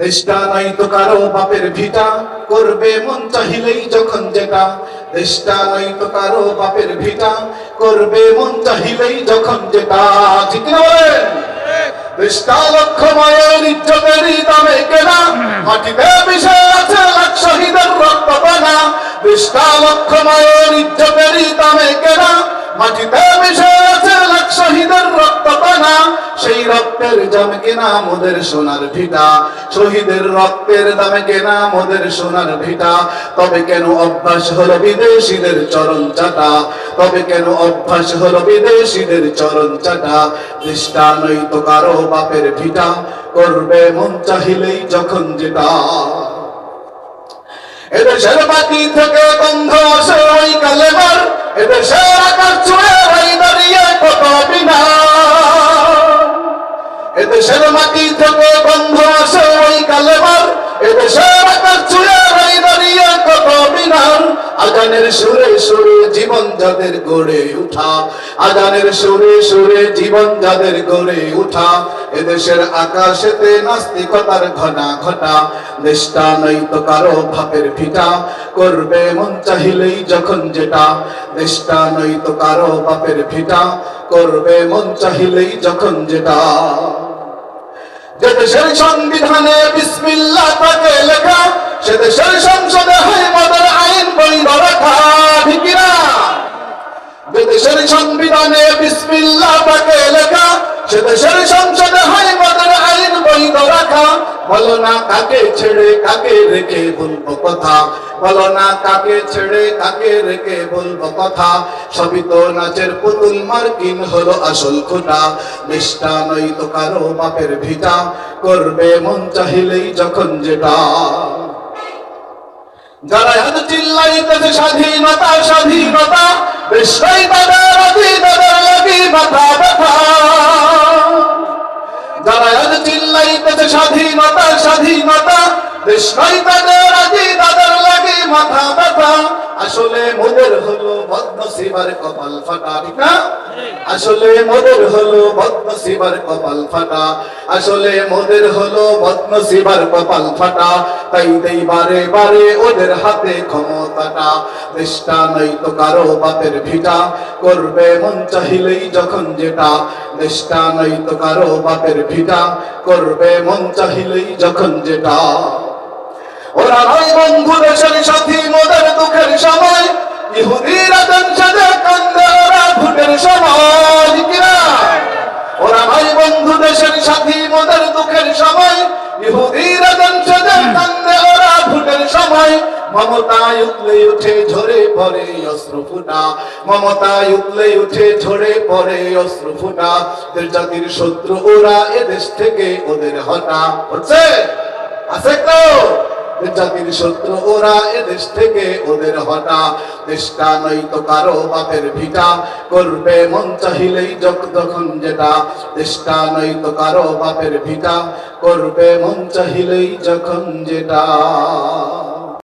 দেশটা নয়তো কারো বাপের ভিটা, করবে মন চাহিলেই যখন যেটা। দেশটা নয়তো কারো বাপের ভিটা, করবে মন চাহিলেই যখন যেটা। ঠিক না বলেন? দেশটা লক্ষ মায়ের ইজ্জতেরই দামে কেনা, মাটিতে মিশে আছে লাখ শহীদের রক্ত পানা। দেশটা লক্ষ মায়ের ইজ্জতেরই দামে কেনা, মাটিতে মিশে আছে লাখ শহীদের রক্ত পানা। সেই রক্তের দামে কেনা মোদের সোনার ভিটা, শহীদের রক্তের দামে কেনা মোদের সোনার ভিটা। তবে কেন অভ্যাস হলো বিদেশিদের চরণ চাটা, তবে কেন অভ্যাস হলো বিদেশিদের চরণ চাটা। দেশটা নয়তো কারো বাপের ভিটা, করবে মন চাহিলেই যখন যেটা। এদেশের মাটি থেকে গন্ধ আসে ওই কালেমার, এদেশের আকাশ ছুঁয়ে ওই দাঁড়িয়ে কত বিনার। এদেশের মাটি থেকে গন্ধ আসে ওই কালেমার, এদেশের আকাশ ছুঁয়ে ওই দাঁড়িয়ে কত বিনার। আজানের সুরে সুরে জীবন যাদের গড়ে উঠা, আজানের সুরে সুরে জীবন যাদের গড়ে উঠা। এদেশের আকাশেতে নাস্তিকতার ঘনা ঘটা, দেশটা নয়তো কারো বাপের ভিটা, করবে মন চাহিলেই যখন যেটা। দেশটা নয়তো কারো বাপের ভিটা, করবে মন চাহিলেই যখন যেটা। যে দেশের সংবিধানে বিসমিল্লাহ থাকে লেখা, সে দেশের সংসদে হয় মদের আইন বৈধ রাখা। ঠিক না? যে দেশের সংবিধানে বিসমিল্লাহ থাকে লেখা, সে দেশের সংসদে হয় মদের আইন বৈধ রাখা। বলো না কাকে ছেড়ে কাকে রেখে বলবো কথা, বলো না কাকে ছেড়ে কাকে রেখে বলবো কথা। সবই তো নাচের পুতুল, মার্কিন হলো আসল খোটা। দেশটা নয়তো কারো বাপের ভিটা, করবে মন চাহিলেই যখন যেটা। যারা এত চিল্লাইতেছে স্বাধীনতা স্বাধীনতা, দেশটাই তাদের তাদের লাগি মাথা ব্যথা। যারা এত চিল্লাইতেছে স্বাধীনতা স্বাধীনতা, দেশটাই তাদের তাদের লাগি মাথা ব্যথা। আসলে মোদের হলো বদনসিবার কপাল ফাটা। ঠিক না? আসলে মোদের হলো বদনসিবার কপাল ফাটা, আসলে মোদের হলো বদনসিবার কপাল ফাটা। তাই দেই বারে বারে ওদের হাতে ক্ষমতাটা। দেশটা নয়তো কারো বাপের ভিটা, করবে মন চাহিলেই যখন যেটা। দেশটা নয়তো কারো বাপের ভিটা, করবে মন চাহিলেই যখন যেটা। ওরা নয় বন্ধু দেশের সাথী মোদের দুঃখের সময়, ইহুদিরা জনসাদে কান্দে ওরা ভোটের সময়। কিনা? ওরা নয় বন্ধু দেশের সাথী মোদের দুঃখের সময়, ইহুদিরা জনসাদে কান্দে ওরা ভোটের সময়। মমতায় উঠলে উঠে ঝরে পড়ে অস্ত্র ফুটা, মমতায় উঠলে উঠে ঝরে পড়ে অস্ত্র ফুটা। দেশ জাতির শত্রু ওরা, এদেশ থেকে ওদের হটা। হচ্ছে? আছে তো? জাতির শত্রু ওরা, এদেশ থেকে ওদের হটা। দেশটা নয়তো কারো বাপের ভিটা, করবে মন চাহিলেই যখন যেটা। দেশটা নয়তো কারো বাপের ভিটা, করবে মন চাহিলেই যখন যেটা।